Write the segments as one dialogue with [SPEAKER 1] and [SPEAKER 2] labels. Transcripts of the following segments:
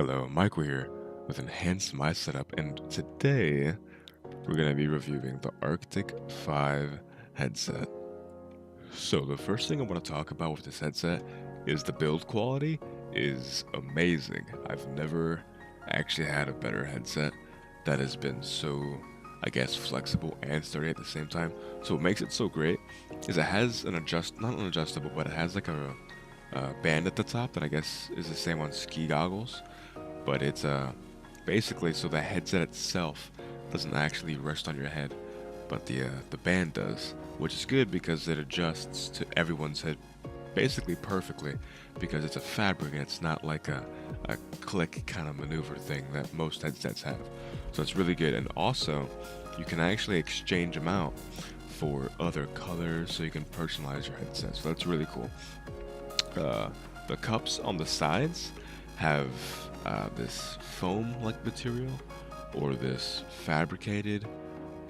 [SPEAKER 1] Hello, Michael here with Enhanced My Setup, and today we're going to be reviewing the Arctic 5 headset. So the first thing I want to talk about with this headset is the build quality is amazing. I've never actually had a better headset that has been so, I guess, flexible and sturdy at the same time. So what makes it so great is it has not an adjustable, but it has like a band at the top that I guess is the same on ski goggles, but it's basically so the headset itself doesn't actually rest on your head, but the band does, which is good because it adjusts to everyone's head basically perfectly because it's a fabric and it's not like a click kind of maneuver thing that most headsets have. So it's really good, and also you can actually exchange them out for other colors so you can personalize your headset. So that's really cool. Uh, the cups on the sides have this foam-like material or this fabricated,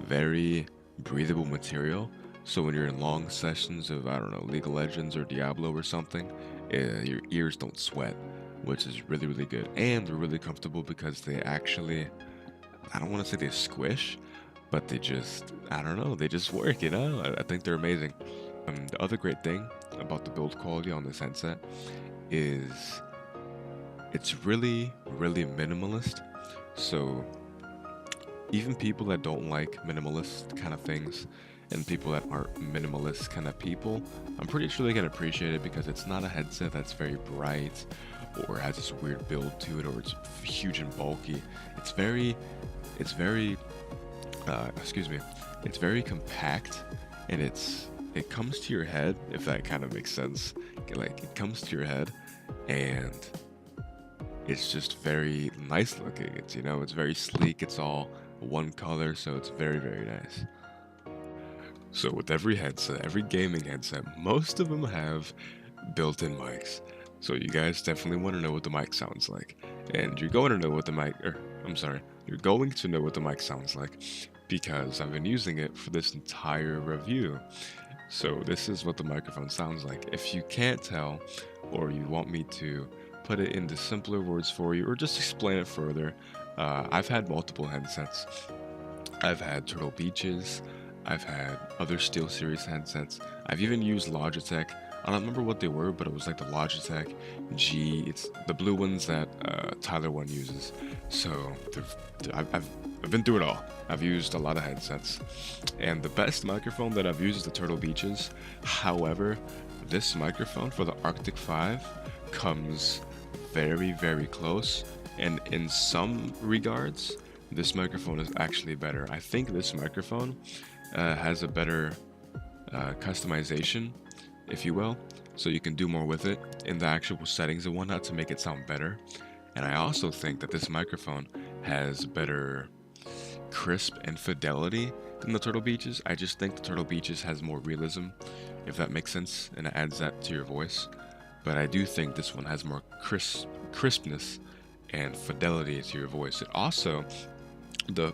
[SPEAKER 1] very breathable material. So when you're in long sessions of, I don't know, League of Legends or Diablo or something, your ears don't sweat, which is really, really good. And they're really comfortable because they actually, I don't want to say they squish, but they just, I don't know, they just work, I think they're amazing. The other great thing about the build quality on this headset is it's really, really minimalist. So even people that don't like minimalist kind of things and people that aren't minimalist kind of people, I'm pretty sure they can appreciate it because it's not a headset that's very bright or has this weird build to it or it's huge and bulky. It's very, it's very compact, and it comes to your head, if that kind of makes sense. Like, it comes to your head and it's just very nice looking. It's very sleek. It's all one color, so it's very, very nice. So with every headset, every gaming headset, most of them have built-in mics. So you guys definitely want to know what the mic sounds like. And you're going to know what the mic, or I'm sorry, you're going to know what the mic sounds like because I've been using it for this entire review. So this is what the microphone sounds like. If you can't tell, or you want me to put it into simpler words for you, or just explain it further, I've had multiple headsets. I've had Turtle Beaches, I've had other SteelSeries headsets. I've even used Logitech. I don't remember what they were, but it was like the Logitech G. It's the blue ones that Tyler One uses. So I've been through it all. I've used a lot of headsets, and the best microphone that I've used is the Turtle Beaches. However, this microphone for the Arctic 5 comes very, very close, and in some regards, this microphone is actually better. I think this microphone has a better customization, if you will, so you can do more with it in the actual settings and whatnot to make it sound better. And I also think that this microphone has better crisp and fidelity than the Turtle Beaches. I just think the Turtle Beaches has more realism, if that makes sense, and it adds that to your voice. But I do think this one has more crispness and fidelity to your voice. It also, the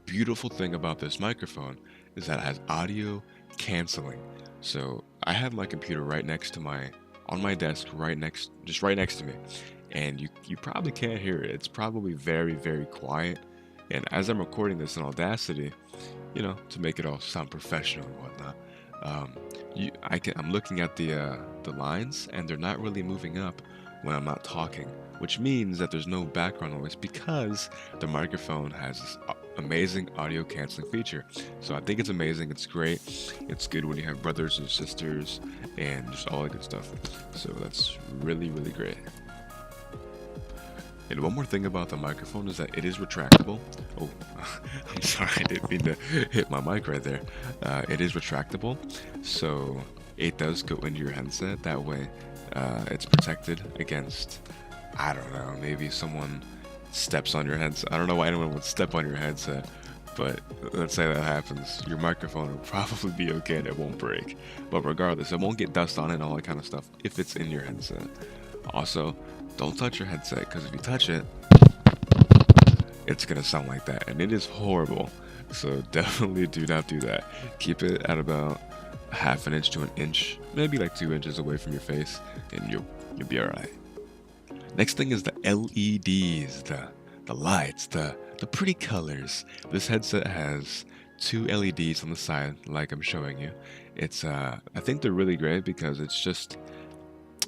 [SPEAKER 1] beautiful thing about this microphone is that it has audio canceling. So I have my computer on my desk, just right next to me, and you probably can't hear it. It's probably very, very quiet. And as I'm recording this in Audacity, to make it all sound professional and whatnot, I'm looking at the lines, and they're not really moving up when I'm not talking, which means that there's no background noise because the microphone has this amazing audio canceling feature. So I think it's amazing. It's great. It's good when you have brothers and sisters and just all that good stuff. So that's really, really great. And one more thing about the microphone is that it is retractable. Oh, I'm sorry, I didn't mean to hit my mic right there. It is retractable, so it does go into your headset. That way, it's protected against, I don't know, maybe someone steps on your headset. I don't know why anyone would step on your headset, but let's say that happens. Your microphone will probably be okay and it won't break. But regardless, it won't get dust on it and all that kind of stuff if it's in your headset. Also, don't touch your headset, because if you touch it, it's gonna sound like that, and it is horrible. So definitely do not do that. Keep it at about half an inch to an inch, maybe like 2 inches away from your face, and you'll be alright. Next thing is the LEDs, the lights, the pretty colors. This headset has two LEDs on the side, like I'm showing you. It's I think they're really great because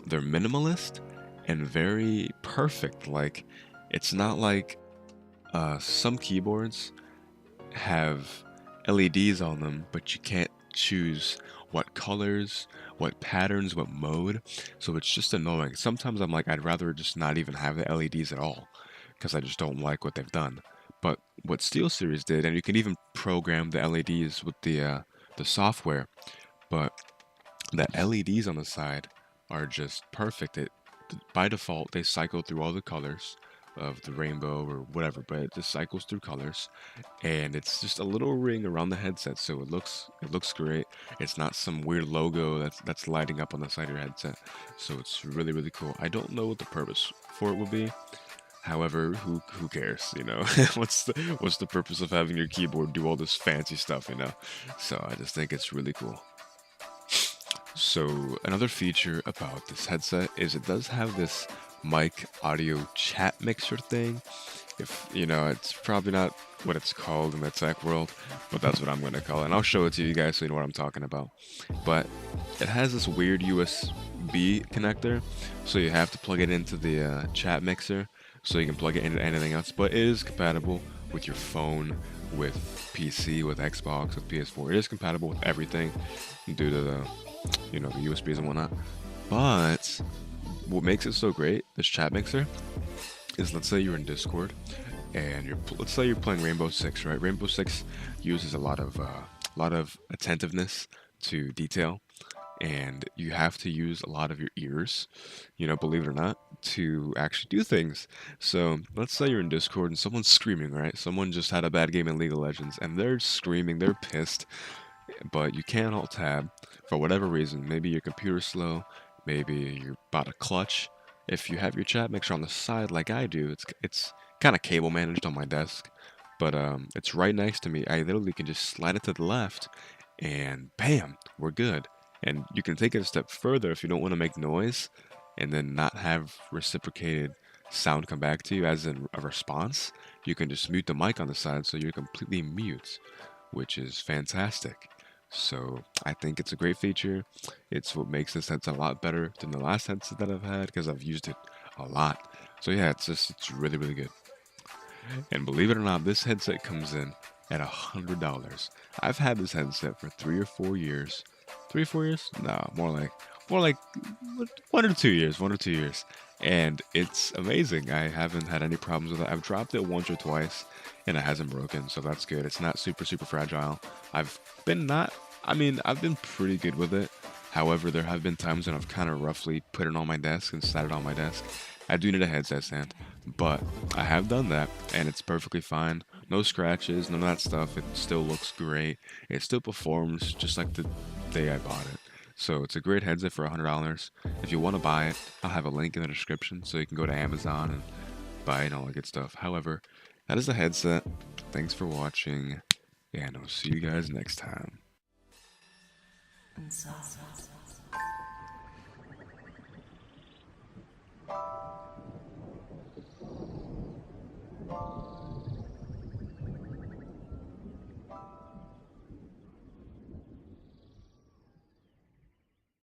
[SPEAKER 1] they're minimalist and very perfect. Like it's not like some keyboards have LEDs on them, but you can't choose what colors, what patterns, what mode. So it's just annoying. Sometimes I'm like, I'd rather just not even have the LEDs at all because I just don't like what they've done. But what SteelSeries did, and you can even program the LEDs with the software, but the LEDs on the side are just perfect. By default they cycle through all the colors of the rainbow or whatever, but it just cycles through colors, and it's just a little ring around the headset, so it looks great. It's not some weird logo that's lighting up on the side of your headset, so it's really cool. I don't know what the purpose for it would be. However, who cares, you know? What's the purpose of having your keyboard do all this fancy stuff, you know? So I just think it's really cool. So another feature about this headset is it does have this mic audio chat mixer thing. If you know, it's probably not what it's called in the tech world, but that's what I'm going to call it. And I'll show it to you guys so you know what I'm talking about. But it has this weird USB connector, so you have to plug it into the chat mixer so you can plug it into anything else. But it is compatible with your phone, with PC, with Xbox, with PS4. It is compatible with everything due to the USBs and whatnot. But what makes it so great, this chat mixer, is let's say you're in Discord and let's say you're playing Rainbow Six, right? Rainbow Six uses a lot of attentiveness to detail, and you have to use a lot of your ears, believe it or not, to actually do things. So let's say you're in Discord and someone's screaming, right? Someone just had a bad game in League of Legends and they're screaming, they're pissed, but you can't alt tab for whatever reason. Maybe your computer's slow, maybe you're about to clutch. If you have your chat mixer on the side like I do, it's kind of cable managed on my desk, but it's right next to me. I literally can just slide it to the left, and bam, we're good. And you can take it a step further if you don't want to make noise, and then not have reciprocated sound come back to you as in a response. You can just mute the mic on the side so you're completely mute, which is fantastic. So I think it's a great feature. It's what makes this headset a lot better than the last headset that I've had because I've used it a lot. So yeah, it's really good. And believe it or not, this headset comes in at $100. I've had this headset for 3 or 4 years. 3 or 4 years? No, more like 1 or 2 years. 1 or 2 years. And it's amazing. I haven't had any problems with it. I've dropped it once or twice and it hasn't broken, so that's good. It's not super fragile. I've been not I mean, I've been pretty good with it. However, there have been times when I've kind of roughly put it on my desk and sat it on my desk. I do need a headset stand, but I have done that and it's perfectly fine. No scratches, none of that stuff. It still looks great. It still performs just like the day I bought it. So it's a great headset for $100. If you want to buy it, I'll have a link in the description so you can go to Amazon and buy it and all that good stuff. However, that is the headset. Thanks for watching, and I'll see you guys next time.
[SPEAKER 2] And so